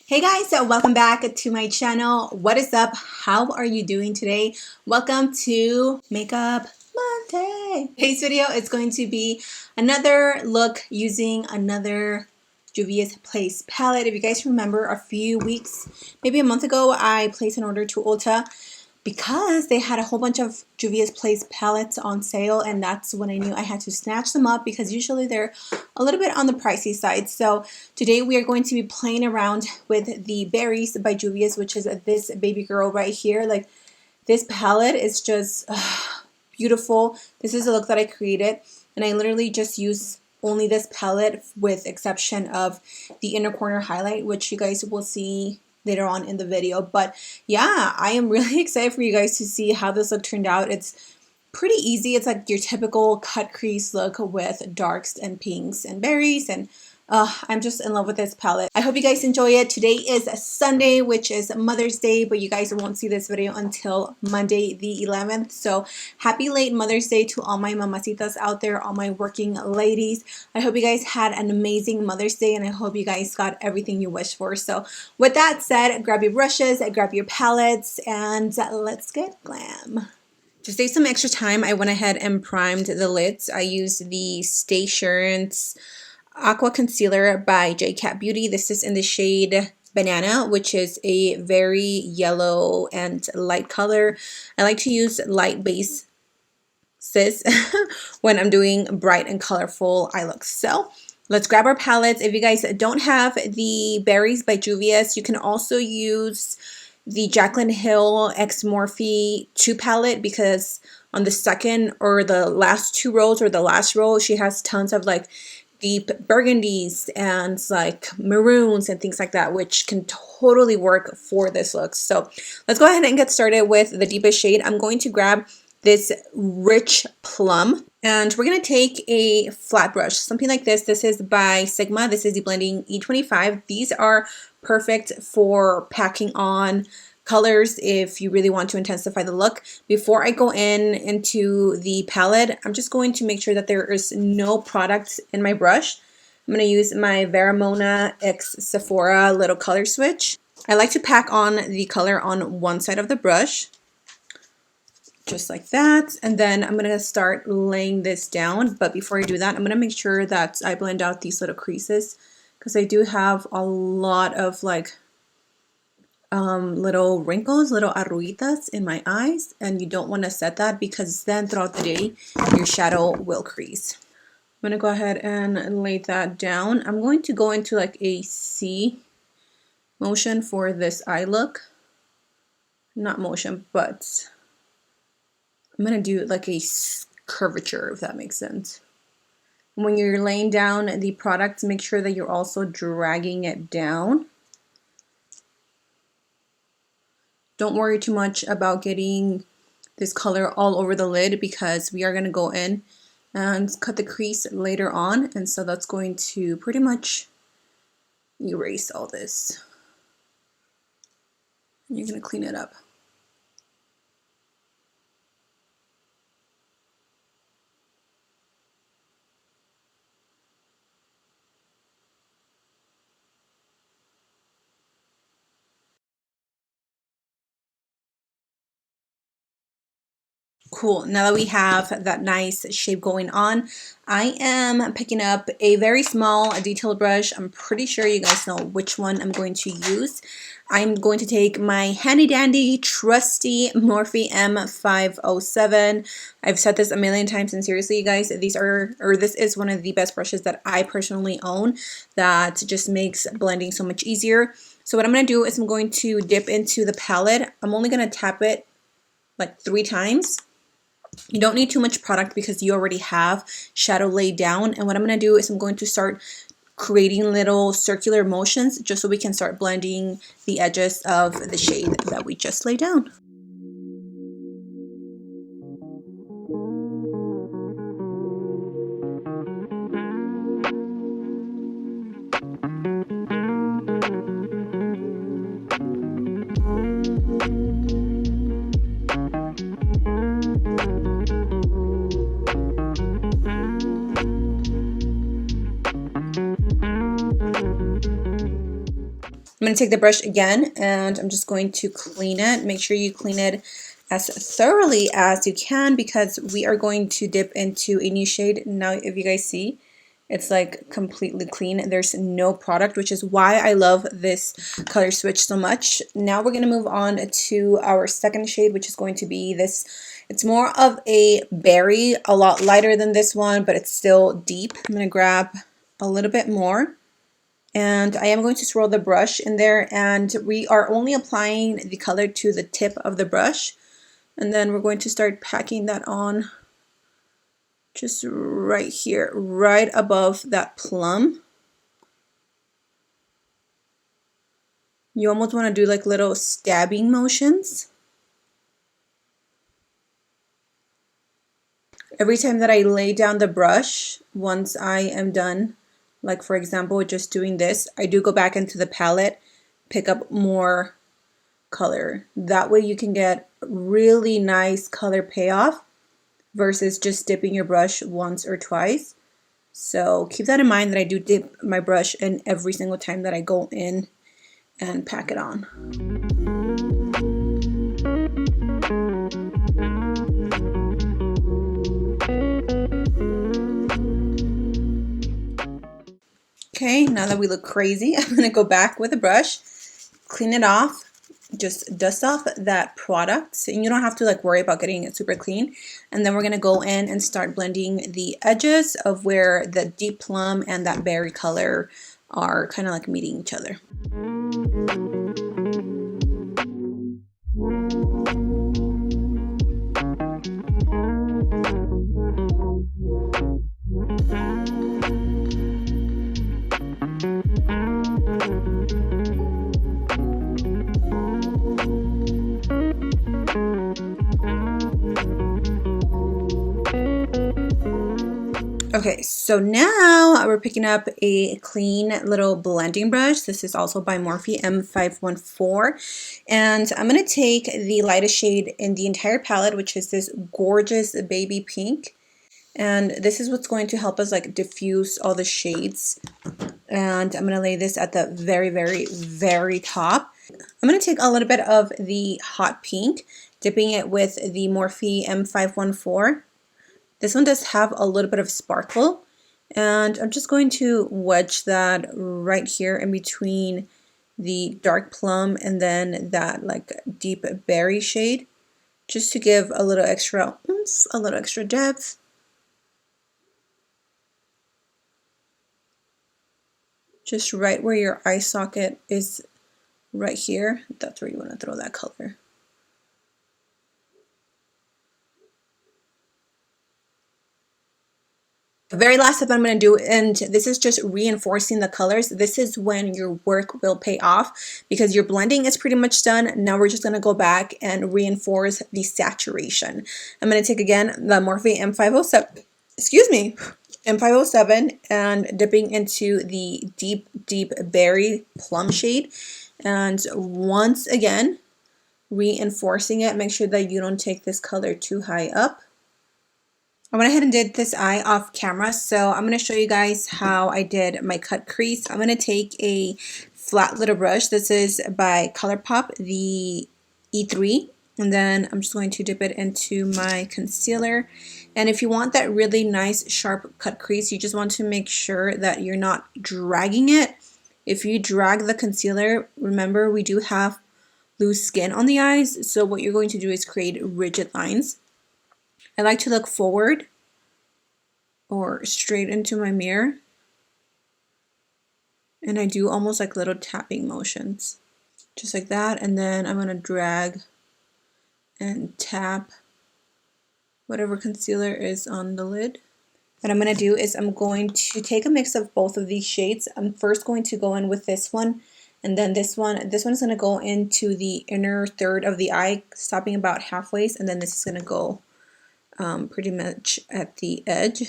Hey guys, so welcome back to my channel. What is up? How are you doing today? Welcome to Makeup Monday. Today's video is going to be another look using another Juvia's Place palette. If you guys remember, a few weeks, maybe a month ago, I placed an order to Ulta because they had a whole bunch of Juvia's Place palettes on sale, and that's when I knew I had to snatch them up because usually they're a little bit on the pricey side. So today we are going to be playing around with the Berries by Juvia's, which is this baby girl right here. Like, this palette is just beautiful. This is a look that I created, and I literally just use only this palette with exception of the inner corner highlight, which you guys will see later on in the video. But yeah, I am really excited for you guys to see how this look turned out. It's pretty easy. It's like your typical cut crease look with darks and pinks and berries, and I'm just in love with this palette. I hope you guys enjoy it. Today is Sunday, which is Mother's Day, but you guys won't see this video until Monday the 11th. So happy late Mother's Day to all my mamacitas out there, all my working ladies. I hope you guys had an amazing Mother's Day, and I hope you guys got everything you wished for. So with that said, grab your brushes, grab your palettes, and let's get glam. To save some extra time, I went ahead and primed the lids. I used the Stay Assurance Aqua Concealer by J-Cat Beauty. This is in the shade Banana, which is a very yellow and light color. I like to use light bases when I'm doing bright and colorful eye looks. So let's grab our palettes. If you guys don't have the Berries by Juvia's, you can also use the Jaclyn Hill X Morphe 2 palette, because on the second or the last two rows or the last row, she has tons of like deep burgundies and like maroons and things like that, which can totally work for this look. So let's go ahead and get started with the deepest shade. I'm going to grab this rich plum, and we're going to take a flat brush, something like this. This is by Sigma. This is the blending E25. These are perfect for packing on colors if you really want to intensify the look. Before I go into the palette, I'm just going to make sure that there is no product in my brush. I'm going to use my Veramona X Sephora little color switch. I like to pack on the color on one side of the brush, just like that, and then I'm going to start laying this down. But before I do that, I'm going to make sure that I blend out these little creases, because I do have a lot of like little wrinkles, little arruguitas in my eyes, and you don't want to set that because then throughout the day your shadow will crease. I'm going to go ahead and lay that down. I'm going to go into like a C motion for this eye look. Not motion, but I'm going to do like a curvature, if that makes sense. When you're laying down the product, make sure that you're also dragging it down. Don't worry too much about getting this color all over the lid, because we are going to go in and cut the crease later on, and so that's going to pretty much erase all this. And you're going to clean it up. Cool. Now that we have that nice shape going on, I am picking up a very small detailed brush. I'm pretty sure you guys know which one I'm going to use. I'm going to take my handy dandy trusty Morphe M507. I've said this a million times, and seriously, you guys, this is one of the best brushes that I personally own, that just makes blending so much easier. So what I'm going to do is I'm going to dip into the palette. I'm only going to tap it like 3 times. You don't need too much product because you already have shadow laid down. And what I'm going to do is I'm going to start creating little circular motions just so we can start blending the edges of the shade that we just laid down. I'm going to take the brush again, and I'm just going to clean it. Make sure you clean it as thoroughly as you can, because we are going to dip into a new shade. Now, if you guys see, it's like completely clean. There's no product, which is why I love this color switch so much. Now we're going to move on to our second shade, which is going to be this. It's more of a berry, a lot lighter than this one, but it's still deep. I'm going to grab a little bit more, and I am going to swirl the brush in there, and we are only applying the color to the tip of the brush, and then we're going to start packing that on just right here, right above that plum. You almost want to do like little stabbing motions. Every time that I lay down the brush, once I am done, like for example, just doing this, I do go back into the palette, pick up more color. That way you can get really nice color payoff versus just dipping your brush once or twice. So keep that in mind, that I do dip my brush in every single time that I go in and pack it on. Okay, now that we look crazy, I'm going to go back with a brush, clean it off, just dust off that product, and you don't have to like worry about getting it super clean. And then we're going to go in and start blending the edges of where the deep plum and that berry color are kind of like meeting each other. Okay, so now we're picking up a clean little blending brush. This is also by Morphe M514. And I'm going to take the lightest shade in the entire palette, which is this gorgeous baby pink. And this is what's going to help us like diffuse all the shades. And I'm going to lay this at the very, very, very top. I'm going to take a little bit of the hot pink, dipping it with the Morphe M514. This one does have a little bit of sparkle, and I'm just going to wedge that right here in between the dark plum and then that like deep berry shade, just to give a little extra oomph, a little extra depth. Just right where your eye socket is, right here, that's where you want to throw that color. The very last step I'm going to do, and this is just reinforcing the colors. This is when your work will pay off, because your blending is pretty much done. Now we're just going to go back and reinforce the saturation. I'm going to take again the Morphe M507, M507, and dipping into the deep, deep berry plum shade. And once again, reinforcing it. Make sure that you don't take this color too high up. I went ahead and did this eye off camera, so I'm going to show you guys how I did my cut crease. I'm going to take a flat little brush. This is by Colourpop, the E3, and then I'm just going to dip it into my concealer. And if you want that really nice sharp cut crease, you just want to make sure that you're not dragging it. If you drag the concealer, remember we do have loose skin on the eyes, so what you're going to do is create rigid lines. I like to look forward or straight into my mirror, and I do almost like little tapping motions, just like that. And then I'm going to drag and tap whatever concealer is on the lid. What I'm going to do is I'm going to take a mix of both of these shades. I'm first going to go in with this one, and then this one. This one is going to go into the inner third of the eye, stopping about halfway, and then this is going to go pretty much at the edge.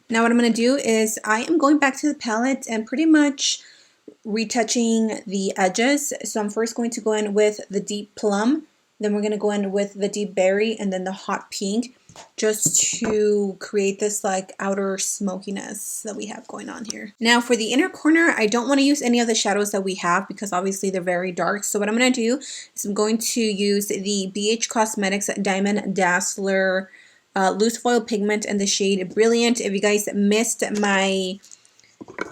Now what I'm going to do is I am going back to the palette and pretty much retouching the edges. So I'm first going to go in with the deep plum, then we're going to go in with the deep berry, and then the hot pink. just to create this like outer smokiness that we have going on here. Now for the inner corner, I don't want to use any of the shadows that we have because obviously they're very dark. So what I'm going to do is I'm going to use the BH Cosmetics Diamond Dazzler loose foil pigment in the shade Brilliant. If you guys missed my,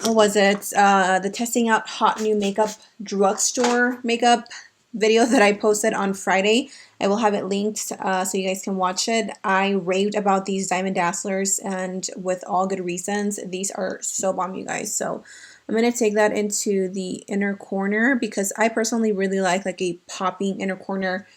what was it, the testing out hot new makeup drugstore makeup video that I posted on Friday, I will have it linked so you guys can watch it. I raved about these Diamond Dazzlers, and with all good reasons. These are so bomb, you guys. So I'm going to take that into the inner corner because I personally really like a popping inner corner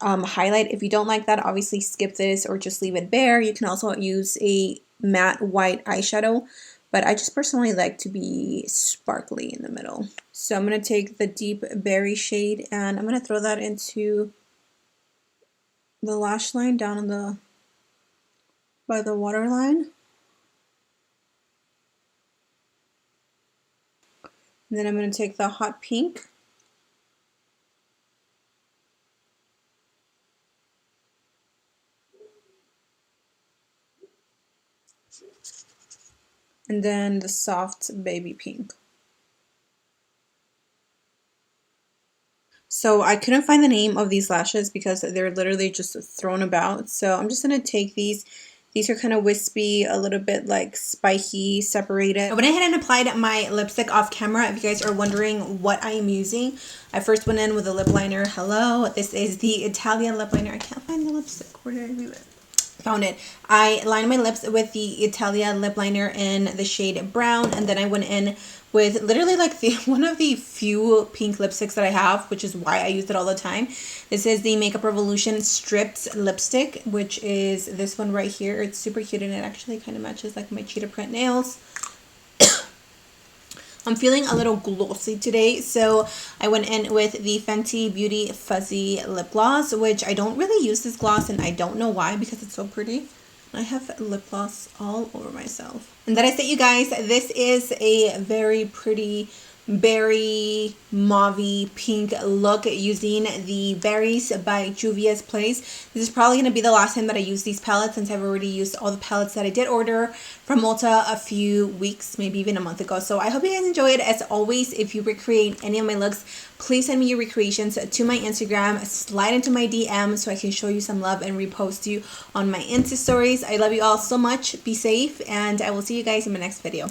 highlight. If you don't like that, obviously skip this or just leave it bare. You can also use a matte white eyeshadow, but I just personally like to be sparkly in the middle. So I'm going to take the deep berry shade and I'm going to throw that into the lash line down on by the waterline. And then I'm going to take the hot pink and then the soft baby pink. So I couldn't find the name of these lashes because they're literally just thrown about. So I'm just going to take these. These are kind of wispy, a little bit like spiky, separated. I went ahead and applied my lipstick off camera. If you guys are wondering what I am using, I first went in with a lip liner. Hello, this is the Italian lip liner. I can't find the lipstick. Where did I leave it? Found it. I lined my lips with the Italia lip liner in the shade brown, and then I went in with literally like one of the few pink lipsticks that I have, which is why I use it all the time. This is the Makeup Revolution Stripped lipstick, which is this one right here. It's super cute and it actually kind of matches like my cheetah print nails. I'm feeling a little glossy today, so I went in with the Fenty Beauty Fuzzy Lip Gloss, which I don't really use this gloss, and I don't know why because it's so pretty. I have lip gloss all over myself. And that is it, you guys. This is a very pretty berry mauve pink look using the Berries by Juvia's Place. This is probably going to be the last time that I use these palettes since I've already used all the palettes that I did order from Ulta a few weeks, maybe even a month ago. So I hope you guys enjoyed. As always, if you recreate any of my looks, please send me your recreations to my Instagram. Slide into my DM so I can show you some love and repost you on my Insta stories. I love you all so much. Be safe, and I will see you guys in my next video.